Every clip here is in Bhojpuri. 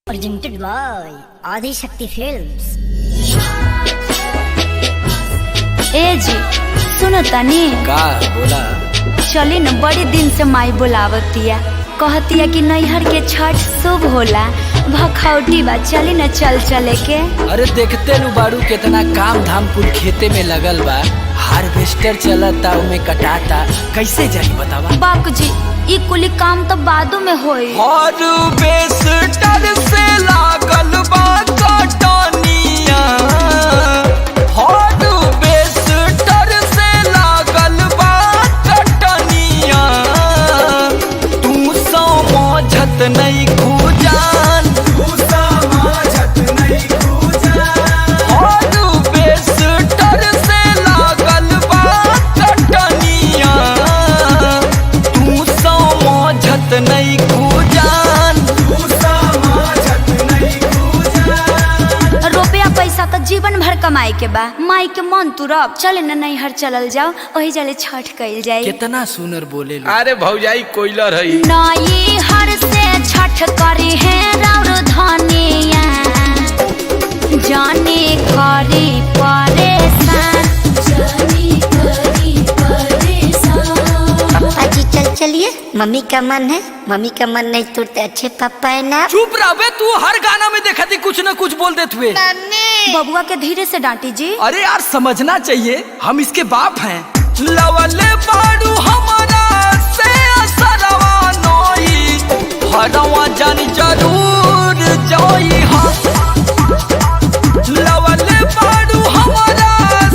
presented by Adi Shakti Films। ए जी सुनो तनी का बोला। चली न बड़ी दिन से माई बुलावतिया, कहतिया कि नैहर के छठ शुभ होला, भखौटी बा, चली न चले के। अरे देखते नु बाड़ू कितना काम धाम कुल खेते में लगल बा, हार्वेस्टर चलता उमे कटाता, कैसे जाई बतावा। बाकू जी ई कुली काम तो बादू में होई। हार्वेस्टर से लागल बा कटनिया, हार्वेस्टर से लागल बा कटनिया, तू समझत नहीं खुजान, तू समझत नहीं खुजान। हार्वेस्टर से लागल बा कटनिया, तू समझत नहीं खुजान, तू समझत नहीं खुजान। रुपया पैसा तो जीवन भर कमाए के बा, माई के मन तुरब। चले न नैहर चलल जाओ, वही जले छठ कइल जाए। कितना सुनर बोले। अरे भौजाई कोयलर है। नैहर से छठ करी है राउर धनिया, जाने करी परेशान, जाने करी परेशान। पापा जी चलिए, मम्मी का मन है, मम्मी का मन नहीं तोड़ते अच्छे पापा है ना। चुप रहे तू, हर गाना में देखा थी कुछ न कुछ बोल देते हुए। बबुआ के धीरे से डांटी जी। अरे यार समझना चाहिए, हम इसके बाप हैं। लवले बाड़ू हमारा से असरवा नोई, हरवा जानी जरूर जोई हा। लवले बाड़ू हमारा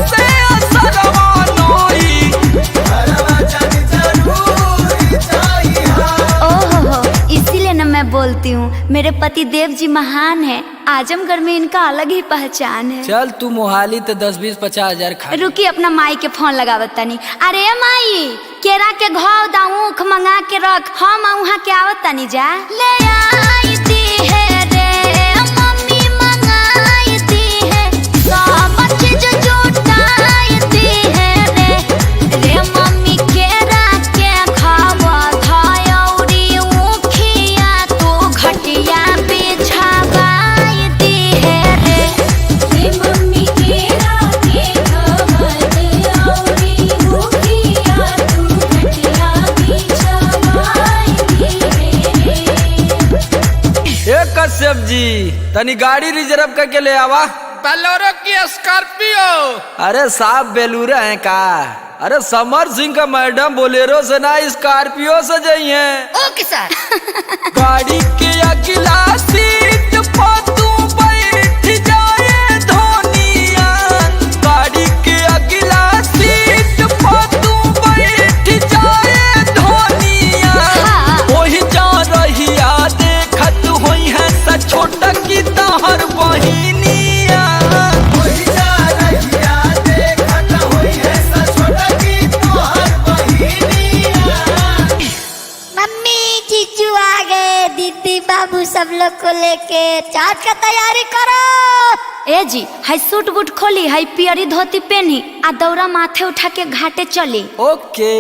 से असरवा नोई, हरवा जानी जरूर जोई हा। ओहो, इसीलिए न मैं बोलती हूँ मेरे पति देव जी महान है, आजमगढ़ में इनका अलग ही पहचान है। चल तू मोहाली तो 10, 20, 50 हजार खा। रुकी अपना माई के फोन लगावत तनी। अरे माई केरा के घाव दाऊख मंगा के रख, हम वहाँ के आवत तनी जा। ले आई दी है रे मम्मी, मंगाई दी है, सब चीज जुटाई दी है रे मम्मी। केरा के घाव धयौरी उखिया तू घटिया बिछावाई दी है रे मम्मी। केरा के घाव धयौरी उखिया तू घटिया बिछावाई दी है रे। एक कश्यप जी तनी गाड़ी रिजर्व करके ले आवा। बोलेरो की स्कॉर्पियो। अरे साहब बेलूरा है का। अरे समर सिंह का मैडम बोलेरो से ना स्कॉर्पियो से जाइए। ओके सर। गाड़ी के अगला सीट पर तू बैठ जाए धोनिया, गाड़ी के अगला सीट पर तू बैठ जाए धोनिया। वही जा रहिया देखत होई है सा छोटा की तहर बहिनिया, वही जा रहिया देखत होई है सा छोटा की तहर बहिनिया। मम्मी जीजू आ गए, दीदी बाबू सब लोग को लेके चाट का तैयारी करो। ए जी हाई सूट बूट खोली, हाई पियरी धोती पहनी, आ दौरा माथे उठा के घाटे चली। ओके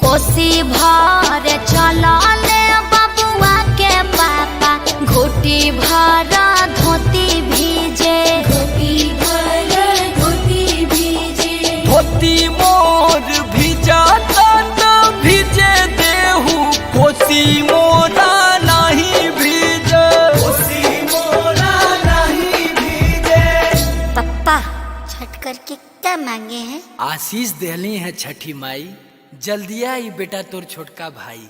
कोसी भर चलले बबुआ के पापा, घोटी भर धोती भीजे, घोटी भर धोती भीजे। धोती मोर भिजाता न भिजे देहू, कोसी मोरा नहीं भीजे, कोसी मोरा नहीं भीजे। पापा छठ करके क्या मांगे हैं? आशीष देहली है छठी माई, जल्दी आई बेटा तोर छोटका भाई।